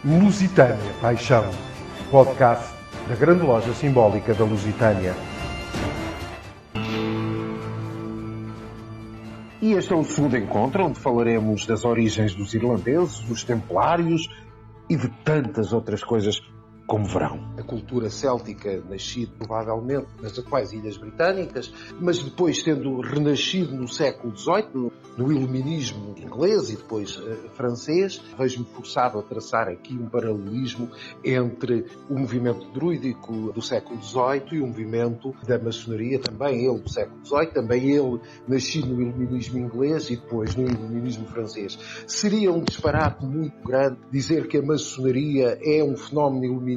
Lusitânia Paixão, podcast da Grande Loja Simbólica da Lusitânia. E este é o segundo encontro, onde falaremos das origens dos irlandeses, dos templários e de tantas outras coisas como verão. A cultura céltica, nascida provavelmente nas atuais Ilhas Britânicas, mas depois tendo renascido no século XVIII, no iluminismo inglês e depois francês, vejo-me forçado a traçar aqui um paralelismo entre o movimento druídico do século XVIII e o movimento da maçonaria, também ele do século XVIII, também ele nascido no iluminismo inglês e depois no iluminismo francês. Seria um disparate muito grande dizer que a maçonaria é um fenómeno iluminista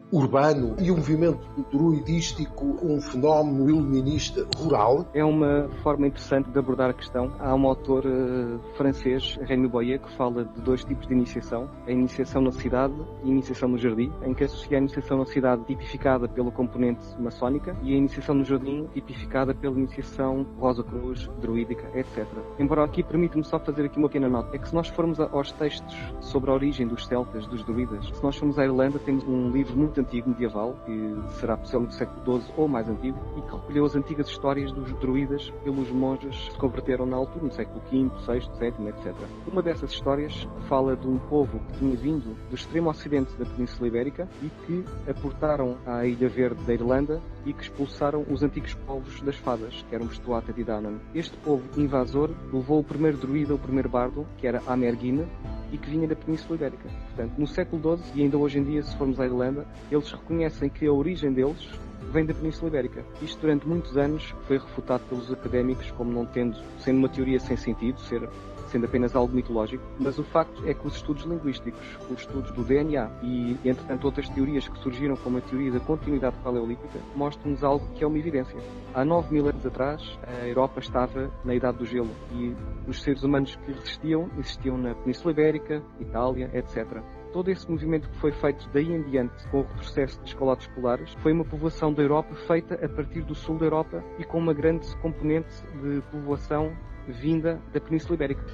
urbano e o movimento druidístico um fenómeno iluminista rural? É uma forma interessante de abordar a questão. Há um autor francês, Rémy Boyer, que fala de dois tipos de iniciação. A iniciação na cidade e a iniciação no jardim, em que associa a iniciação na cidade tipificada pela componente maçónica e a iniciação no jardim tipificada pela iniciação Rosa Cruz, druídica, etc. Embora aqui permita-me só fazer aqui uma pequena nota, é que se nós formos aos textos sobre a origem dos celtas, dos druidas, se nós formos à Irlanda, temos um livro muito antigo, medieval, que será possivelmente do século XII ou mais antigo, e que recolheu as antigas histórias dos druidas pelos monges que se converteram na altura, no século V, VI, VII, etc. Uma dessas histórias fala de um povo que tinha vindo do extremo ocidente da Península Ibérica e que aportaram à Ilha Verde da Irlanda e que expulsaram os antigos povos das fadas, que eram os Tuatha de Danann. Este povo invasor levou o primeiro druida, o primeiro bardo, que era Amergine, e que vinha da Península Ibérica. Portanto, no século XII, e ainda hoje em dia, se formos à Irlanda, eles reconhecem que a origem deles vem da Península Ibérica. Isto durante muitos anos foi refutado pelos académicos como não sendo uma teoria sem sentido, sendo apenas algo mitológico, mas o facto é que os estudos linguísticos, os estudos do DNA e, entretanto, outras teorias que surgiram como a teoria da continuidade paleolítica, mostram-nos algo que é uma evidência. Há 9.000 anos atrás, a Europa estava na Idade do Gelo e os seres humanos que existiam na Península Ibérica, Itália, etc. Todo esse movimento que foi feito daí em diante com o retrocesso dos calotes polares foi uma povoação da Europa feita a partir do sul da Europa e com uma grande componente de povoação vinda da Península Ibérica.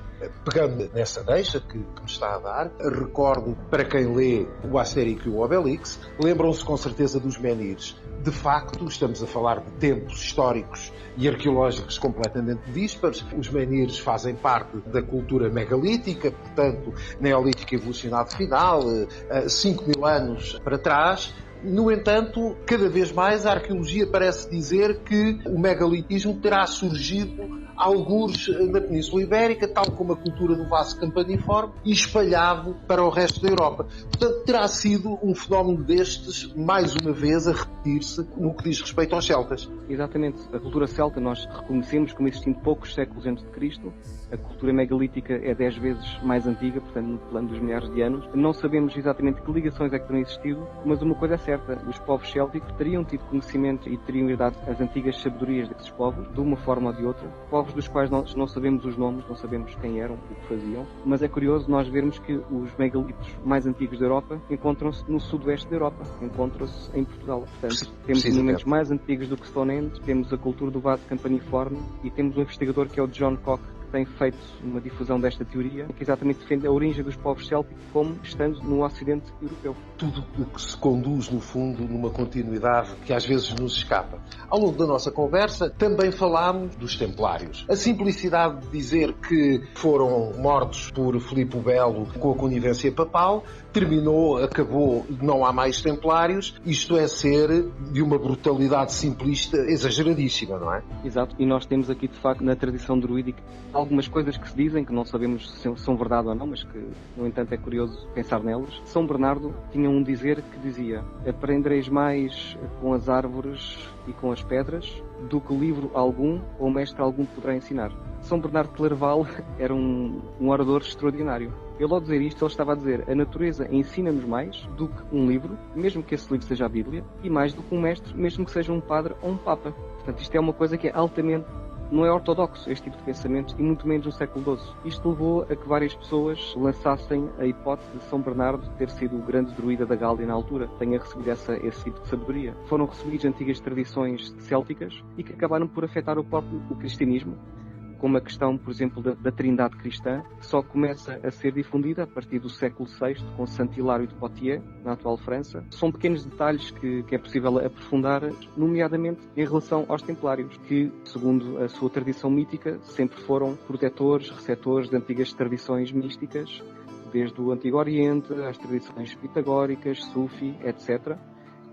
Pegando nessa deixa que me está a dar, recordo para quem lê o Astérix e o Obelix, lembram-se com certeza dos menires. De facto, estamos a falar de tempos históricos e arqueológicos completamente díspares. Os menires fazem parte da cultura megalítica, portanto, neolítica evolucionado final, 5.000 anos para trás. No entanto, cada vez mais a arqueologia parece dizer que o megalitismo terá surgido algures na Península Ibérica, tal como a cultura do vaso campaniforme, e espalhado para o resto da Europa. Portanto, terá sido um fenómeno destes, mais uma vez, a repetir-se no que diz respeito aos celtas. Exatamente. A cultura celta nós reconhecemos como existindo poucos séculos antes de Cristo. A cultura megalítica é 10 vezes mais antiga, portanto, no plano dos milhares de anos. Não sabemos exatamente que ligações é que terão existido, mas uma coisa é certa, os povos célticos teriam tido conhecimento e teriam herdado as antigas sabedorias desses povos, de uma forma ou de outra. Povos dos quais nós não sabemos os nomes, não sabemos quem eram, o que faziam, mas é curioso nós vermos que os megalitos mais antigos da Europa encontram-se no sudoeste da Europa, encontram-se em Portugal. Portanto, temos monumentos mais antigos do que Stonehenge, temos a cultura do vaso campaniforme e temos um investigador que é o John Koch, tem feito uma difusão desta teoria, que exatamente defende a origem dos povos célticos como estando no Ocidente europeu. Tudo o que se conduz, no fundo, numa continuidade que às vezes nos escapa. Ao longo da nossa conversa, também falámos dos templários. A simplicidade de dizer que foram mortos por Filipe o Belo com a conivência papal acabou, não há mais templários, isto é ser de uma brutalidade simplista exageradíssima, não é? Exato, e nós temos aqui, de facto, na tradição druídica, algumas coisas que se dizem, que não sabemos se são verdade ou não, mas que, no entanto, é curioso pensar nelas. São Bernardo tinha um dizer que dizia: aprendereis mais com as árvores e com as pedras do que livro algum ou mestre algum poderá ensinar. São Bernardo de Clairval era um orador extraordinário. Ele, ao dizer isto, ele estava a dizer: a natureza ensina-nos mais do que um livro, mesmo que esse livro seja a Bíblia, e mais do que um mestre, mesmo que seja um padre ou um papa. Portanto, isto é uma coisa que é altamente... Não é ortodoxo este tipo de pensamento, e muito menos no século XII. Isto levou a que várias pessoas lançassem a hipótese de São Bernardo ter sido o grande druida da Gália na altura, tenha recebido esse tipo de sabedoria. Foram recebidas antigas tradições célticas e que acabaram por afetar o cristianismo. como a questão, por exemplo, da Trindade cristã, que só começa a ser difundida a partir do século VI, com Santo Hilário de Poitiers, na atual França. São pequenos detalhes que é possível aprofundar, nomeadamente em relação aos templários, que, segundo a sua tradição mítica, sempre foram protetores, receptores de antigas tradições místicas, desde o Antigo Oriente, às tradições pitagóricas, Sufi, etc.,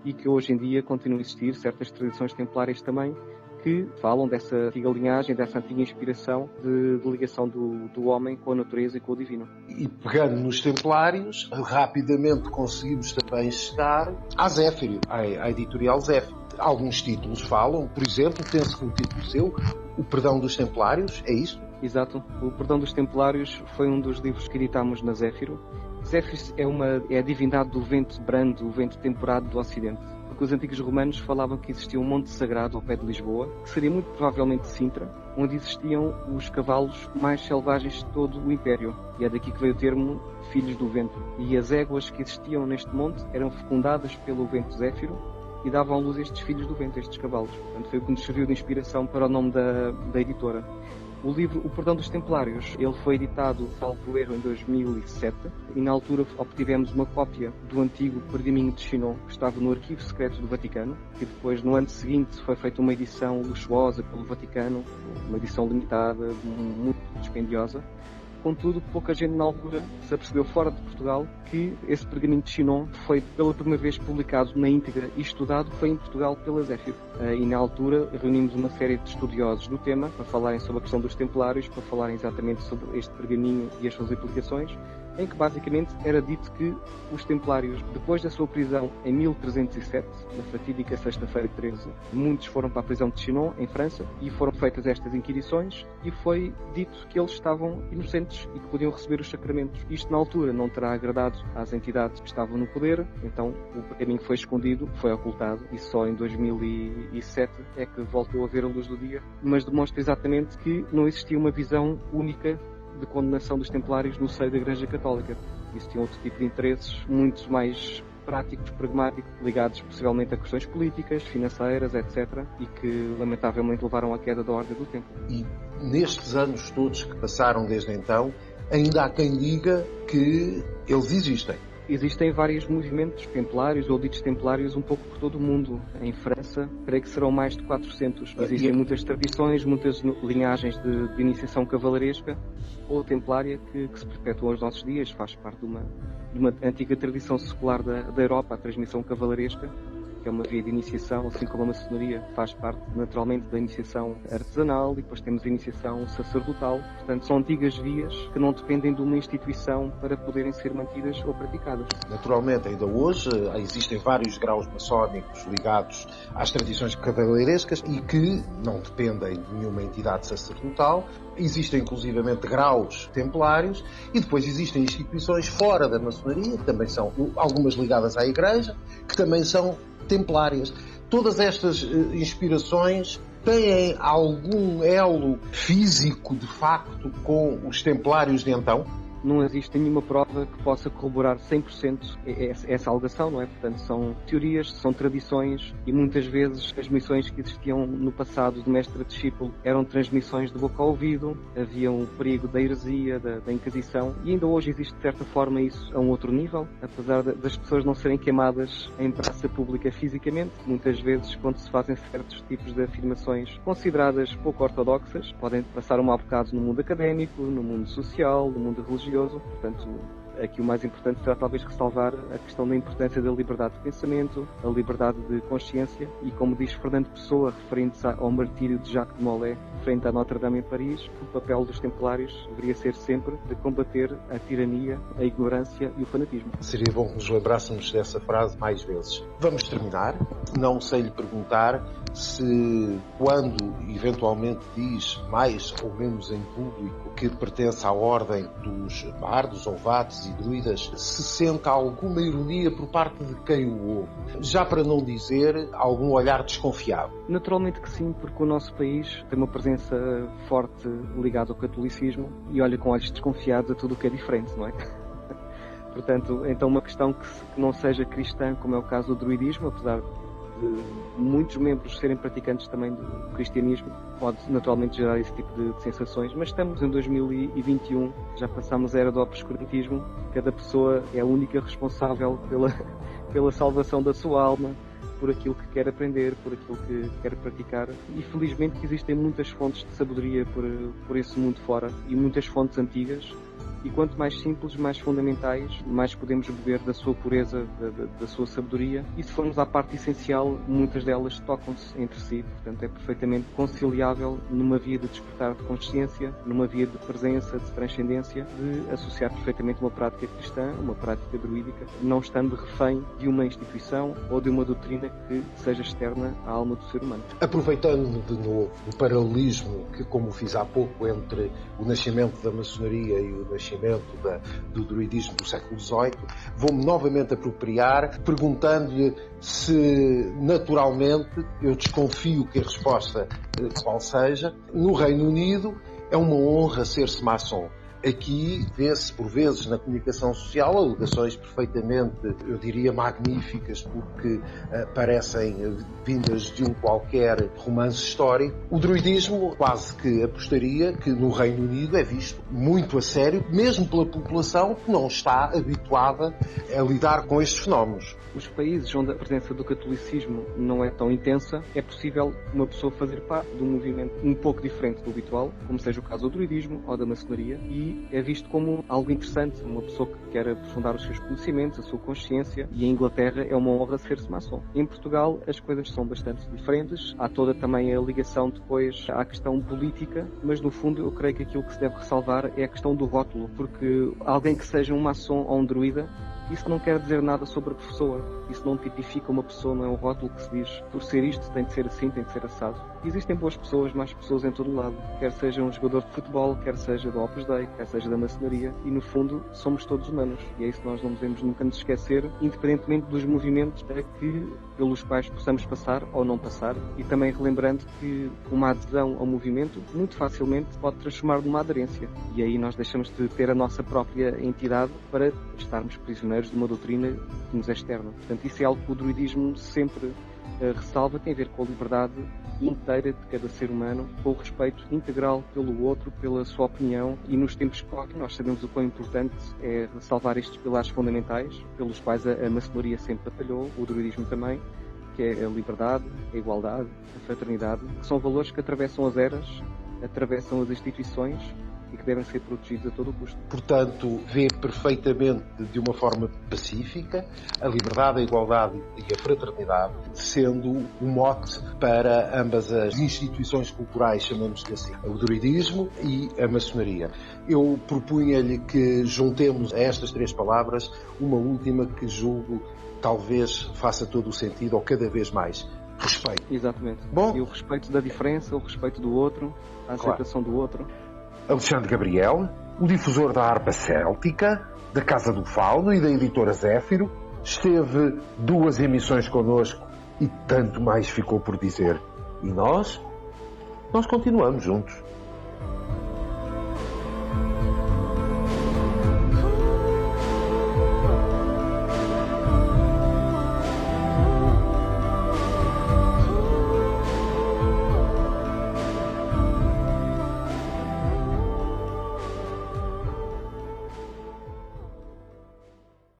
e que hoje em dia continuam a existir certas tradições templárias também, que falam dessa antiga linhagem, dessa antiga inspiração de ligação do homem com a natureza e com o divino. E pegando nos templários, rapidamente conseguimos também chegar à Zéfiro, à editorial Zéfiro. Alguns títulos falam, por exemplo, penso que um título seu, O Perdão dos Templários, é isto? Exato. O Perdão dos Templários foi um dos livros que editámos na Zéfiro. Zéfiro é a divindade do vento brando, o vento temperado do Ocidente. Porque os antigos romanos falavam que existia um monte sagrado ao pé de Lisboa, que seria muito provavelmente Sintra, onde existiam os cavalos mais selvagens de todo o Império. E é daqui que veio o termo Filhos do Vento. E as éguas que existiam neste monte eram fecundadas pelo vento Zéfiro e davam à luz estes Filhos do Vento, estes cavalos. Portanto, foi o que nos serviu de inspiração para o nome da editora. O livro O Perdão dos Templários, ele foi editado, salvo erro, em 2007, e na altura obtivemos uma cópia do antigo Pergaminho de Chinon, que estava no Arquivo Secreto do Vaticano, e depois, no ano seguinte, foi feita uma edição luxuosa pelo Vaticano, uma edição limitada, muito dispendiosa. Contudo, pouca gente na altura se apercebeu fora de Portugal que esse Pergaminho de Chinon foi pela primeira vez publicado na íntegra e estudado foi em Portugal pela Zéfiro. E na altura reunimos uma série de estudiosos do tema para falarem sobre a questão dos templários, para falarem exatamente sobre este pergaminho e as suas implicações, em que basicamente era dito que os templários, depois da sua prisão em 1307, na fatídica sexta-feira de 13, muitos foram para a prisão de Chinon, em França, e foram feitas estas inquirições e foi dito que eles estavam inocentes e que podiam receber os sacramentos. Isto na altura não terá agradado às entidades que estavam no poder, então o pergaminho foi escondido, foi ocultado e só em 2007 é que voltou a ver a luz do dia, mas demonstra exatamente que não existia uma visão única de condenação dos templários no seio da Igreja Católica. Existiam outro tipo de interesses muito mais práticos, pragmáticos, ligados possivelmente a questões políticas, financeiras, etc., e que lamentavelmente levaram à queda da Ordem do Templo. E nestes anos todos que passaram desde então, ainda há quem diga que eles existem. Existem vários movimentos templários ou ditos templários um pouco por todo o mundo. Em França, creio que serão mais de 400. Existem muitas tradições, muitas linhagens de iniciação cavalaresca ou templária que se perpetuam aos nossos dias. Faz parte de uma antiga tradição secular da Europa, a transmissão cavalaresca, que é uma via de iniciação, assim como a maçonaria faz parte naturalmente da iniciação artesanal e depois temos a iniciação sacerdotal. Portanto, são antigas vias que não dependem de uma instituição para poderem ser mantidas ou praticadas. Naturalmente, ainda hoje existem vários graus maçónicos ligados às tradições cavaleirescas e que não dependem de nenhuma entidade sacerdotal. Existem inclusivamente graus templários e depois existem instituições fora da maçonaria, que também são algumas ligadas à Igreja, que também são templárias. Todas estas inspirações têm algum elo físico, de facto, com os templários de então? Não existe nenhuma prova que possa corroborar 100% essa alegação, não é? Portanto, são teorias, são tradições e muitas vezes as missões que existiam no passado de mestre a discípulo eram transmissões de boca ao ouvido, havia o perigo da heresia, da Inquisição e ainda hoje existe de certa forma isso a um outro nível, apesar das pessoas não serem queimadas em praça pública fisicamente, muitas vezes quando se fazem certos tipos de afirmações consideradas pouco ortodoxas, podem passar um mau bocado no mundo académico, no mundo social, no mundo religioso. Portanto, aqui o mais importante será talvez ressalvar a questão da importância da liberdade de pensamento, a liberdade de consciência e, como diz Fernando Pessoa, referente ao martírio de Jacques de Molay, frente à Notre-Dame em Paris, o papel dos templários deveria ser sempre de combater a tirania, a ignorância e o fanatismo. Seria bom que nos lembrássemos dessa frase mais vezes. Vamos terminar. Não sei lhe perguntar se, quando eventualmente diz mais ou menos em público que pertence à ordem dos bardos, ouvates e druidas, se sente alguma ironia por parte de quem o ouve, já para não dizer algum olhar desconfiado. Naturalmente que sim, porque o nosso país tem uma presença forte ligada ao catolicismo e olha com olhos desconfiados a tudo o que é diferente, não é? Portanto, então uma questão que não seja cristã, como é o caso do druidismo, apesar de muitos membros serem praticantes também do cristianismo, pode naturalmente gerar esse tipo de sensações, mas estamos em 2021, já passamos a era do obscurantismo, cada pessoa é a única responsável pela salvação da sua alma, por aquilo que quer aprender, por aquilo que quer praticar. E felizmente que existem muitas fontes de sabedoria por esse mundo fora, e muitas fontes antigas. E quanto mais simples, mais fundamentais, mais podemos beber da sua pureza, da sua sabedoria. E se formos à parte essencial, muitas delas tocam-se entre si. Portanto, é perfeitamente conciliável numa via de despertar de consciência, numa via de presença, de transcendência, de associar perfeitamente uma prática cristã, uma prática druídica, não estando refém de uma instituição ou de uma doutrina que seja externa à alma do ser humano. Aproveitando de novo o paralelismo que, como fiz há pouco, entre o nascimento da maçonaria e o nascimento do druidismo do século XVIII, vou-me novamente apropriar, perguntando-lhe se, naturalmente, eu desconfio que a resposta qual seja, no Reino Unido é uma honra ser-se maçom. Aqui vê-se, por vezes, na comunicação social, alegações perfeitamente, eu diria, magníficas, porque parecem vindas de um qualquer romance histórico. O druidismo quase que apostaria que no Reino Unido é visto muito a sério, mesmo pela população que não está habituada a lidar com estes fenómenos. Os países onde a presença do catolicismo não é tão intensa, é possível uma pessoa fazer parte de um movimento um pouco diferente do habitual, como seja o caso do druidismo ou da maçonaria, e é visto como algo interessante, uma pessoa que quer aprofundar os seus conhecimentos, a sua consciência, e em Inglaterra é uma honra ser-se maçom. Em Portugal as coisas são bastante diferentes, há toda também a ligação depois à questão política, mas no fundo eu creio que aquilo que se deve ressalvar é a questão do rótulo, porque alguém que seja um maçom ou um druida, isso não quer dizer nada sobre a pessoa. Isso não tipifica uma pessoa, não é um rótulo que se diz por ser isto tem de ser assim, tem de ser assado. Existem boas pessoas, más pessoas em todo o lado. Quer seja um jogador de futebol, quer seja do Opus Dei, quer seja da maçonaria. E no fundo somos todos humanos. E é isso que nós não devemos nunca nos esquecer, independentemente dos movimentos pelos quais possamos passar ou não passar. E também relembrando que uma adesão ao movimento muito facilmente pode transformar numa aderência. E aí nós deixamos de ter a nossa própria entidade para estarmos prisioneiros de uma doutrina que nos é externa. Portanto, isso é algo que o druidismo sempre ressalva, tem a ver com a liberdade inteira de cada ser humano, com o respeito integral pelo outro, pela sua opinião, e nos tempos que correm nós sabemos o quão importante é ressalvar estes pilares fundamentais, pelos quais a maçonaria sempre batalhou, o druidismo também, que é a liberdade, a igualdade, a fraternidade, que são valores que atravessam as eras, atravessam as instituições, e que devem ser protegidos a todo o custo. Portanto, vê perfeitamente, de uma forma pacífica, a liberdade, a igualdade e a fraternidade sendo um mote para ambas as instituições culturais, chamamos-lhe assim, o druidismo e a maçonaria. Eu propunha-lhe que juntemos a estas três palavras uma última que julgo talvez faça todo o sentido, ou cada vez mais: respeito. Exatamente. Bom, e o respeito da diferença, o respeito do outro, a aceitação do outro. Alexandre Gabriel, o difusor da harpa céltica, da Casa do Fauno e da editora Zéfiro, esteve 2 emissões connosco e tanto mais ficou por dizer. E nós continuamos juntos.